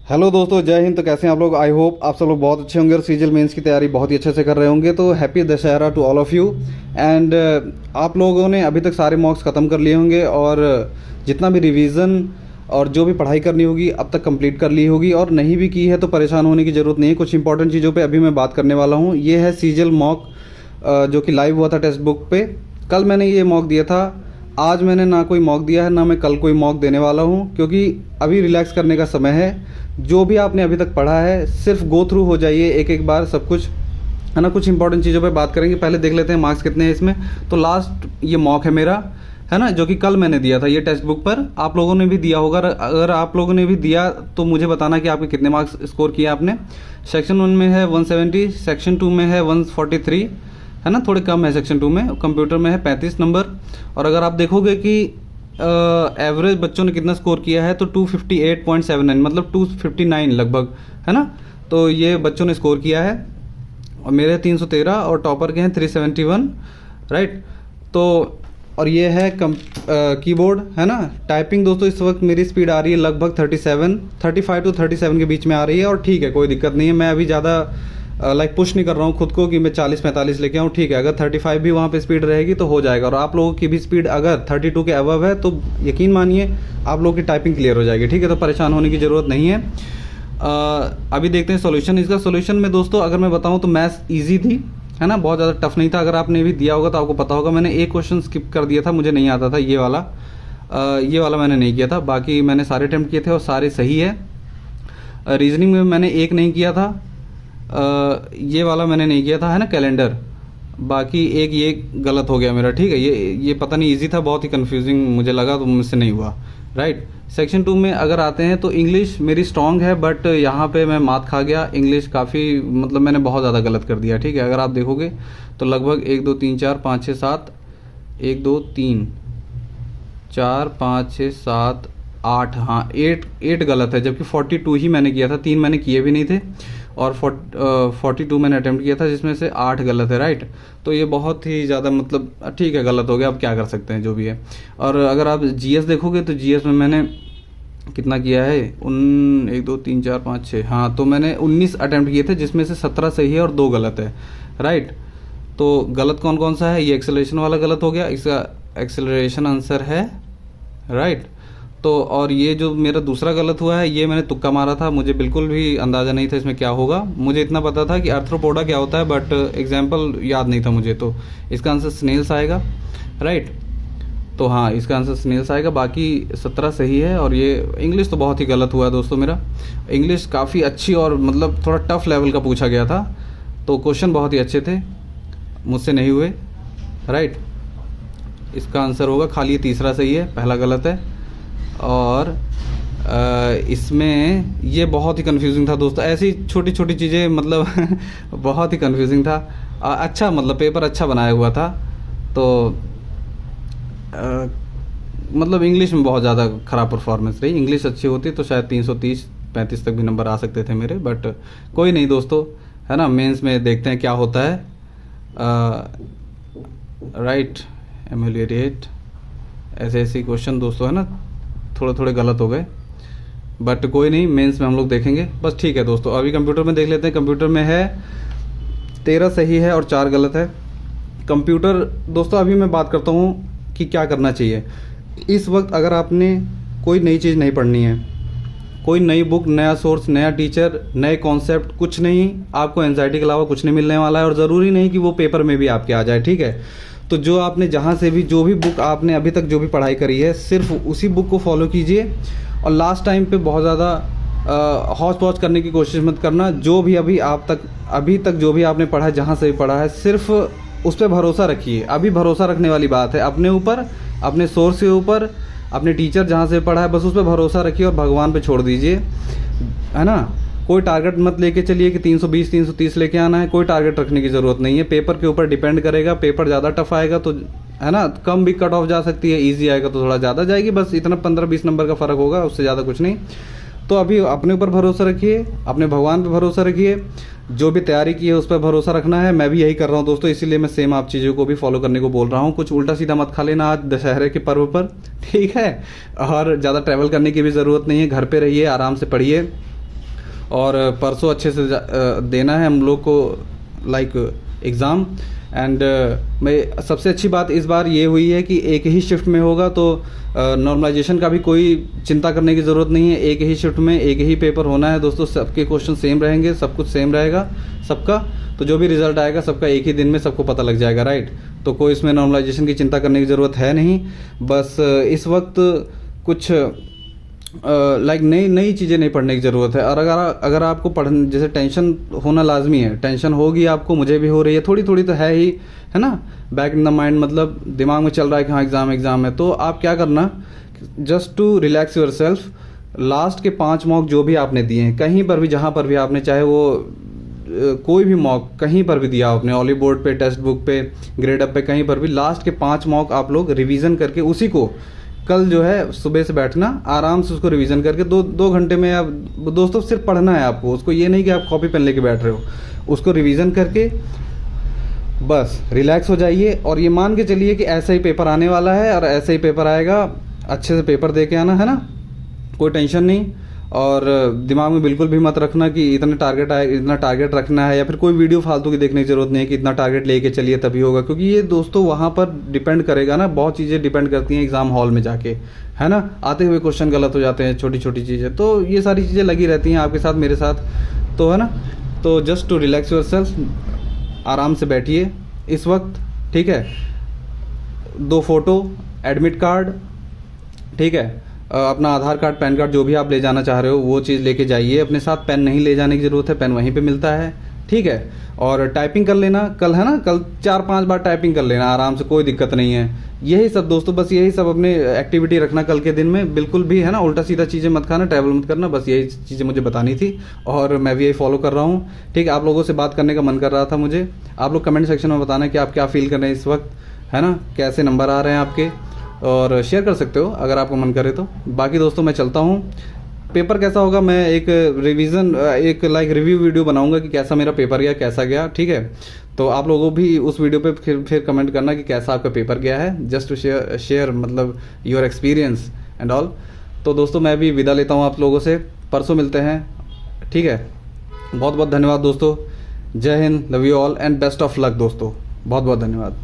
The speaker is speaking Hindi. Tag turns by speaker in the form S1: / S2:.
S1: हेलो दोस्तों, जय हिंद। तो कैसे हैं आप लोग? आई होप आप सब लोग बहुत अच्छे होंगे और सीजीएल मेंस की तैयारी बहुत ही अच्छे से कर रहे होंगे। तो happy Dussehra to all of you. And आप लोगों ने अभी तक सारे मॉक्स ख़त्म कर लिए होंगे और जितना भी रिवीजन और जो भी पढ़ाई करनी होगी अब तक कंप्लीट कर ली होगी, और नहीं भी की है तो परेशान होने की ज़रूरत नहीं है। कुछ इंपॉर्टेंट चीज़ों पे अभी मैं बात करने वाला हूँ। ये है सीजीएल मॉक जो कि लाइव हुआ था टेक्स्ट बुक पे। कल मैंने ये मॉक दिया था, आज मैंने ना कोई मॉक दिया है ना मैं कल कोई मॉक देने वाला हूँ, क्योंकि अभी रिलैक्स करने का समय है। जो भी आपने अभी तक पढ़ा है सिर्फ गो थ्रू हो जाइए एक एक बार सब कुछ, है ना। कुछ इंपॉर्टेंट चीज़ों पे बात करेंगे। पहले देख लेते हैं मार्क्स कितने हैं इसमें। तो लास्ट ये मॉक है मेरा, है ना, जो कि कल मैंने दिया था ये टेक्स्ट बुक पर। आप लोगों ने भी दिया होगा। अगर आप लोगों ने भी दिया तो मुझे बताना कि आपके कितने मार्क्स स्कोर किए आपने। सेक्शन 1 में है 170, सेक्शन 2 में है 143, है ना, थोड़े कम है सेक्शन 2 में। कंप्यूटर में है 35 नंबर। और अगर आप देखोगे कि एवरेज बच्चों ने कितना स्कोर किया है तो 258.79, मतलब 259 लगभग, है ना। तो ये बच्चों ने स्कोर किया है और मेरे 313 और टॉपर के हैं 371, राइट। तो और ये है कीबोर्ड, है ना। टाइपिंग दोस्तों इस वक्त मेरी स्पीड आ रही है लगभग 35 टू 37 के बीच में आ रही है, और ठीक है, कोई दिक्कत नहीं है। मैं अभी ज़्यादा पुश नहीं कर रहा हूँ खुद को कि मैं 40-45 लेके आऊँ, ठीक है। अगर 35 भी वहाँ पे स्पीड रहेगी तो हो जाएगा। और आप लोगों की भी स्पीड अगर 32 के अबव है तो यकीन मानिए आप लोगों की टाइपिंग क्लियर हो जाएगी, ठीक है। तो परेशान होने की ज़रूरत नहीं है। अभी देखते हैं सॉल्यूशन। इसका सॉल्यूशन में दोस्तों अगर मैं बताऊँ तो मैथ्स ईजी थी, है ना, बहुत ज़्यादा टफ नहीं था। अगर आपने भी दिया होगा तो आपको पता होगा। मैंने एक क्वेश्चन स्किप कर दिया था, मुझे नहीं आता था ये वाला मैंने नहीं किया था। बाकी मैंने सारे अटैम्प्ट किए थे और सारे सही है। रीजनिंग में मैंने एक नहीं किया था, ये वाला मैंने नहीं किया था, है ना, कैलेंडर। बाकी एक ये गलत हो गया मेरा, ठीक है। ये पता नहीं, इजी था, बहुत ही कंफ्यूजिंग मुझे लगा तो मुझसे नहीं हुआ, राइट। सेक्शन 2 में अगर आते हैं तो इंग्लिश मेरी स्ट्रांग है, बट यहाँ पे मैं मात खा गया। इंग्लिश काफ़ी, मतलब मैंने बहुत ज़्यादा गलत कर दिया, ठीक है। अगर आप देखोगे तो लगभग 1 2 3 4 5 6 7 1 2 3 4 5 6 7 8, हाँ 8 गलत है, जबकि 42 ही मैंने किया था, 3 मैंने किए भी नहीं थे। और 42 मैंने अटेम्प्ट किया था जिसमें से 8 गलत है, राइट। तो ये बहुत ही ज़्यादा, मतलब ठीक है, गलत हो गया, अब क्या कर सकते हैं, जो भी है। और अगर आप जीएस देखोगे तो जीएस में मैंने कितना किया है, 1 2 3 4 5 6, हाँ, तो मैंने 19 अटेम्प्ट किए थे जिसमें से 17 सही है और 2 गलत है, राइट। तो गलत कौन कौन सा है? ये एक्सेलरेशन वाला गलत हो गया, इसका एक्सेलरेशन आंसर है, राइट। तो और ये जो मेरा दूसरा गलत हुआ है ये मैंने तुक्का मारा था, मुझे बिल्कुल भी अंदाज़ा नहीं था इसमें क्या होगा। मुझे इतना पता था कि आर्थ्रोपोडा क्या होता है, बट एग्जाम्पल याद नहीं था मुझे। तो इसका आंसर स्नेल्स आएगा, राइट। तो हाँ, इसका आंसर स्नेल्स आएगा। बाकी 17 सही है। और ये इंग्लिश तो बहुत ही गलत हुआ है दोस्तों मेरा। इंग्लिश काफ़ी अच्छी और मतलब थोड़ा टफ लेवल का पूछा गया था, तो क्वेश्चन बहुत ही अच्छे थे, मुझसे नहीं हुए, राइट। इसका आंसर होगा खाली, ये तीसरा सही है, पहला गलत है। और इसमें ये बहुत ही कंफ्यूजिंग था दोस्तों। ऐसी छोटी छोटी चीज़ें, मतलब बहुत ही कंफ्यूजिंग था। अच्छा, मतलब पेपर अच्छा बनाया हुआ था। तो मतलब इंग्लिश में बहुत ज़्यादा ख़राब परफॉर्मेंस रही। इंग्लिश अच्छी होती तो शायद 330-35 तक भी नंबर आ सकते थे मेरे, बट कोई नहीं दोस्तों, है ना। मेंस में देखते हैं क्या होता है, राइट। एमेलिएट ऐसे क्वेश्चन दोस्तों, है ना, थोड़े थोड़े गलत हो गए, बट कोई नहीं, मेंस में हम लोग देखेंगे, बस ठीक है दोस्तों। अभी कंप्यूटर में देख लेते हैं। कंप्यूटर में है 13 सही है और 4 गलत है। कंप्यूटर दोस्तों अभी मैं बात करता हूँ कि क्या करना चाहिए इस वक्त। अगर आपने कोई नई चीज़ नहीं पढ़नी है, कोई नई बुक, नया सोर्स, नया टीचर, नए कॉन्सेप्ट, कुछ नहीं, आपको एंजाइटी के अलावा कुछ नहीं मिलने वाला है। और ज़रूरी नहीं कि वो पेपर में भी आपके आ जाए, ठीक है। तो जो आपने जहाँ से भी, जो भी बुक आपने अभी तक जो भी पढ़ाई करी है, सिर्फ उसी बुक को फॉलो कीजिए। और लास्ट टाइम पे बहुत ज़्यादा हौच पौच करने की कोशिश मत करना। जो भी अभी तक जो भी आपने पढ़ा है, जहाँ से भी पढ़ा है, सिर्फ उस पर भरोसा रखिए। अभी भरोसा रखने वाली बात है अपने ऊपर, अपने सोर्स के ऊपर, अपने टीचर जहाँ से पढ़ा है, बस उस पर भरोसा रखिए और भगवान पे छोड़ दीजिए, है ना। कोई टारगेट मत लेके चलिए कि 320 330 लेके आना है। कोई टारगेट रखने की ज़रूरत नहीं है। पेपर के ऊपर डिपेंड करेगा। पेपर ज़्यादा टफ आएगा तो, है ना, कम भी कट ऑफ जा सकती है। इजी आएगा तो थोड़ा ज़्यादा जाएगी, बस इतना 15-20 नंबर का फ़र्क होगा, उससे ज़्यादा कुछ नहीं। तो अभी अपने ऊपर भरोसा रखिए, अपने भगवान पे भरोसा रखिए। जो भी तैयारी की है उस पर भरोसा रखना है। मैं भी यही कर रहा हूँ दोस्तों, इसीलिए मैं सेम आप चीज़ों को भी फॉलो करने को बोल रहा हूँ। कुछ उल्टा सीधा मत खा लेना आज दशहरे के पर्व पर, ठीक है। और ज़्यादा ट्रैवल करने की भी ज़रूरत नहीं है, घर पे रहिए, आराम से पढ़िए, और परसों अच्छे से देना है हम लोग को लाइक एग्ज़ाम। एंड मैं सबसे अच्छी बात इस बार ये हुई है कि एक ही शिफ्ट में होगा, तो नॉर्मलाइजेशन का भी कोई चिंता करने की ज़रूरत नहीं है। एक ही शिफ्ट में एक ही पेपर होना है दोस्तों, सबके क्वेश्चन सेम रहेंगे, सब कुछ सेम रहेगा सबका। तो जो भी रिज़ल्ट आएगा सबका एक ही दिन में सबको पता लग जाएगा, राइट। तो कोई इसमें नॉर्मलाइजेशन की चिंता करने की ज़रूरत है नहीं। बस इस वक्त कुछ लाइक नई चीज़ें नहीं पढ़ने की ज़रूरत है। और अगर आपको पढ़ने जैसे टेंशन होना लाजमी है, टेंशन होगी आपको, मुझे भी हो रही है, थोड़ी थोड़ी तो है ही, है ना, बैक इन द माइंड, मतलब दिमाग में चल रहा है कि हाँ एग्ज़ाम है। तो आप क्या करना, just to relax yourself. Last के 5 मॉक जो भी आपने दिए हैं, कहीं पर भी जहाँ पर भी आपने, चाहे वो कोई भी मॉक कहीं पर भी दिया आपने, ऑली बोर्ड पे, टेक्स्ट बुक पे, ग्रेड अप पे, कहीं पर भी, लास्ट के 5 मॉक आप लोग रिवीजन करके उसी को कल जो है सुबह से बैठना, आराम से उसको रिवीजन करके 2 घंटे में आप दोस्तों सिर्फ पढ़ना है आपको, उसको ये नहीं कि आप कॉपी पेन लेके बैठ रहे हो। उसको रिवीजन करके बस रिलैक्स हो जाइए और ये मान के चलिए कि ऐसा ही पेपर आने वाला है और ऐसा ही पेपर आएगा। अच्छे से पेपर दे के आना, है ना, कोई टेंशन नहीं। और दिमाग में बिल्कुल भी मत रखना कि इतना टारगेट रखना है, या फिर कोई वीडियो फालतू की देखने की ज़रूरत नहीं है कि इतना टारगेट लेके चलिए तभी होगा, क्योंकि ये दोस्तों वहाँ पर डिपेंड करेगा ना, बहुत चीज़ें डिपेंड करती हैं एग्ज़ाम हॉल में जाके, है ना। आते हुए क्वेश्चन गलत हो जाते हैं, छोटी छोटी चीज़ें, तो ये सारी चीज़ें लगी रहती हैं आपके साथ, मेरे साथ, तो है ना। तो just to relax yourself, आराम से बैठिए इस वक्त, ठीक है। 2 फोटो, एडमिट कार्ड, ठीक है, अपना आधार कार्ड, पैन कार्ड, जो भी आप ले जाना चाह रहे हो वो चीज़ लेके जाइए अपने साथ। पेन नहीं ले जाने की ज़रूरत है, पेन वहीं पे मिलता है, ठीक है। और टाइपिंग कर लेना कल, है ना, कल 4-5 बार टाइपिंग कर लेना आराम से, कोई दिक्कत नहीं है। यही सब दोस्तों, बस यही सब अपने एक्टिविटी रखना कल के दिन में, बिल्कुल भी, है ना, उल्टा सीधा चीज़ें मत खाना, ट्रैवल मत करना, बस यही चीज़ें मुझे बतानी थी और मैं भी यही फॉलो कर रहा हूँ, ठीक है। आप लोगों से बात करने का मन कर रहा था मुझे। आप लोग कमेंट सेक्शन में बताना कि आप क्या फील कर रहे हैं इस वक्त, है ना, कैसे नंबर आ रहे हैं आपके, और शेयर कर सकते हो अगर आपको मन करे तो। बाकी दोस्तों मैं चलता हूँ, पेपर कैसा होगा मैं एक रिवीजन, एक लाइक रिव्यू वीडियो बनाऊंगा कि कैसा मेरा पेपर गया, कैसा गया, ठीक है। तो आप लोगों भी उस वीडियो पे फिर कमेंट करना कि कैसा आपका पेपर गया है, जस्ट टू शेयर मतलब योर एक्सपीरियंस एंड ऑल। तो दोस्तों मैं भी विदा लेता हूँ आप लोगों से, परसों मिलते हैं, ठीक है। बहुत बहुत धन्यवाद दोस्तों, जय Hind, love you all and best of luck दोस्तों, बहुत बहुत धन्यवाद।